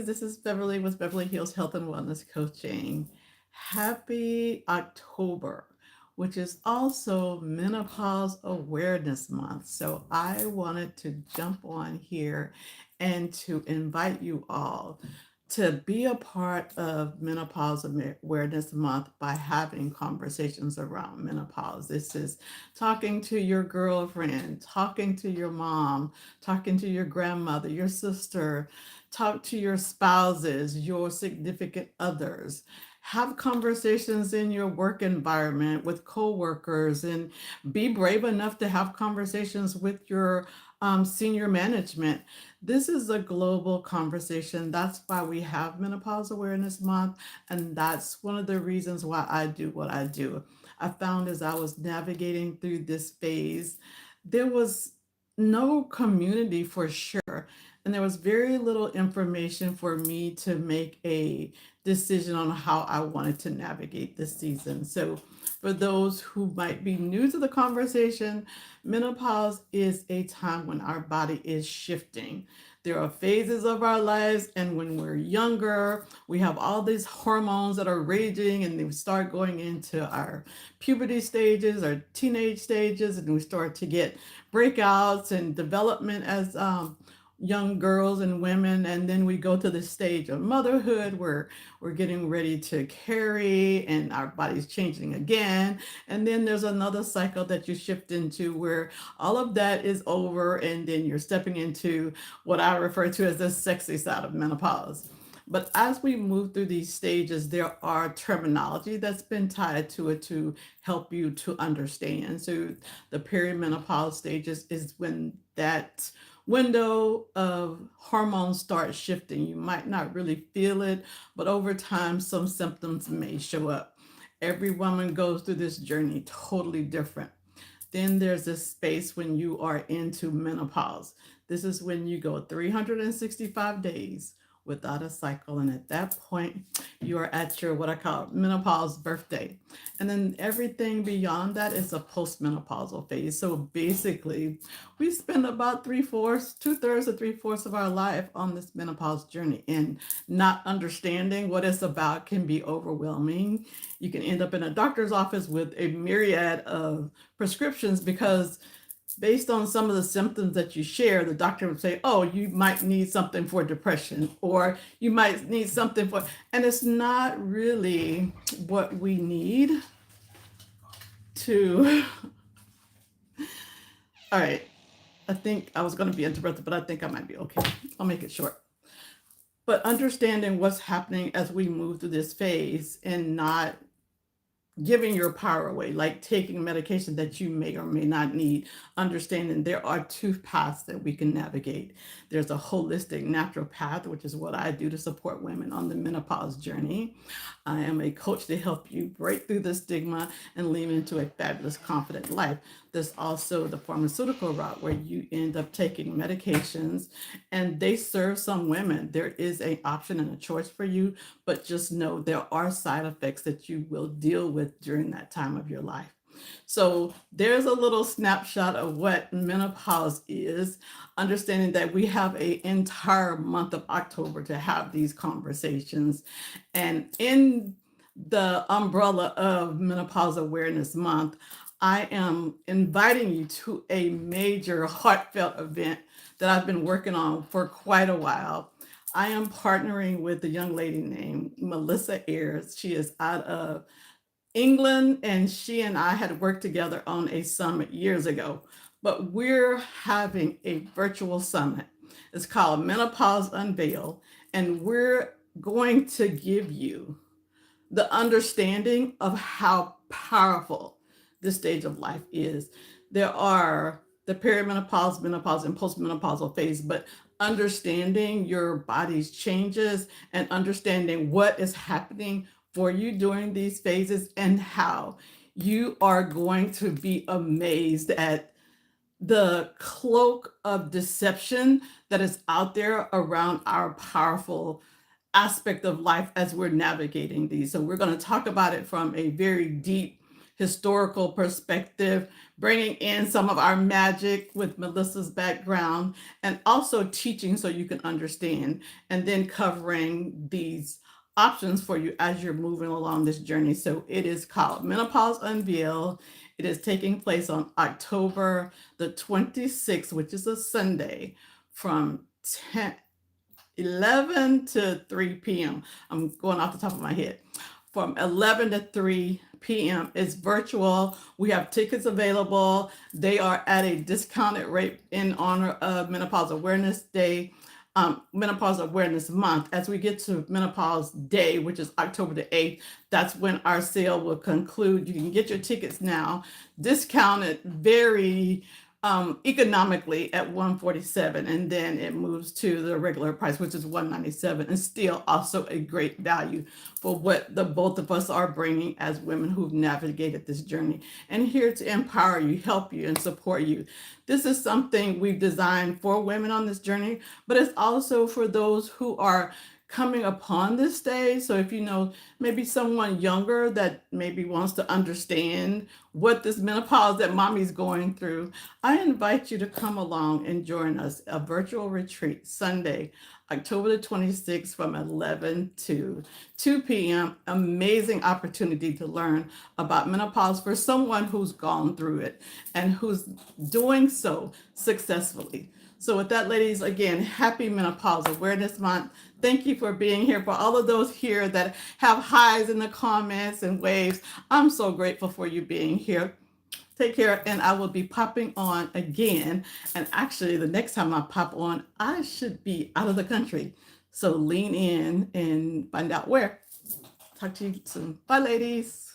This is Beverly with Beverly Hills Health and Wellness Coaching. Happy October, which is also Menopause Awareness Month. So I wanted to jump on here and to invite you all to be a part of Menopause Awareness Month by having conversations around menopause. This is talking to your girlfriend, talking to your mom, talking to your grandmother, your sister, talk to your spouses, your significant others. Have conversations in your work environment with coworkers and be brave enough to have conversations with your senior management. This is a global conversation. That's why we have Menopause Awareness Month, and that's one of the reasons why I do what I do. I found as I was navigating through this phase, there was no community for sure. And there was very little information for me to make a decision on how I wanted to navigate this season. So, for those who might be new to the conversation, menopause is a time when our body is shifting. There are phases of our lives, and when we're younger, we have all these hormones that are raging, and they start going into our puberty stages, our teenage stages, and we start to get breakouts and development as young girls and women, and then we go to the stage of motherhood where we're getting ready to carry and our body's changing again, and then there's another cycle that you shift into where all of that is over, and then you're stepping into what I refer to as the sexy side of menopause. But as we move through these stages, there are terminology that's been tied to it to help you to understand. So the perimenopause stages is when that window of hormones start shifting. You might not really feel it, but over time, some symptoms may show up. Every woman goes through this journey totally different. Then there's this space when you are into menopause. This is when you go 365 days without a cycle. And at that point, you are at your what I call menopause birthday. And then everything beyond that is a postmenopausal phase. So basically, we spend about three-fourths, two-thirds to three-fourths of our life on this menopause journey. And not understanding what it's about can be overwhelming. You can end up in a doctor's office with a myriad of prescriptions because based on some of the symptoms that you share, the doctor would say, oh, you might need something for depression, or you might need something for, and it's not really what we need to. All right. I think I was going to be interrupted, but I think I might be okay. I'll make it short. But understanding what's happening as we move through this phase and not giving your power away, like taking medication that you may or may not need, understanding there are two paths that we can navigate. There's a holistic natural path, which is what I do to support women on the menopause journey. I am a coach to help you break through the stigma and lean into a fabulous, confident life. There's also the pharmaceutical route where you end up taking medications and they serve some women. There is an option and a choice for you, but just know there are side effects that you will deal with during that time of your life. So there's a little snapshot of what menopause is, understanding that we have an entire month of October to have these conversations. And in the umbrella of Menopause Awareness Month, I am inviting you to a major heartfelt event that I've been working on for quite a while. I am partnering with a young lady named Melissa Ayers. She is out of England, and she and I had worked together on a summit years ago. But we're having a virtual summit. It's called Menopause Unveil, and we're going to give you the understanding of how powerful this stage of life is. There are the perimenopause, menopause, and postmenopausal phase, but understanding your body's changes and understanding what is happening for you during these phases and how you are going to be amazed at the cloak of deception that is out there around our powerful aspect of life as we're navigating these. So we're going to talk about it from a very deep historical perspective, bringing in some of our magic with Melissa's background, and also teaching so you can understand, and then covering these options for you as you're moving along this journey. So it is called Menopause Unveiled. It is taking place on October the 26th, which is a Sunday, from 11 to 3 p.m. I'm going off the top of my head. From 11 to 3 p.m. It's virtual. We have tickets available. They are at a discounted rate in honor of Menopause Awareness Day, Menopause Awareness Month. As we get to Menopause Day, which is October the 8th, that's when our sale will conclude. You can get your tickets now, discounted very economically at 147, and then it moves to the regular price, which is 197, and still also a great value for what the both of us are bringing as women who've navigated this journey, and here to empower you, help you, and support you. This is something we've designed for women on this journey, but it's also for those who are coming upon this stage. So if you know maybe someone younger that maybe wants to understand what this menopause that mommy's going through, I invite you to come along and join us. A virtual retreat Sunday, October the 26th from 11 to 2 p.m. Amazing opportunity to learn about menopause for someone who's gone through it and who's doing so successfully. So with that, ladies, again, happy Menopause Awareness Month. Thank you for being here. For all of those here that have highs in the comments and waves, I'm so grateful for you being here. Take care, and I will be popping on again. And actually, the next time I pop on, I should be out of the country. So lean in and find out where. Talk to you soon. Bye, ladies.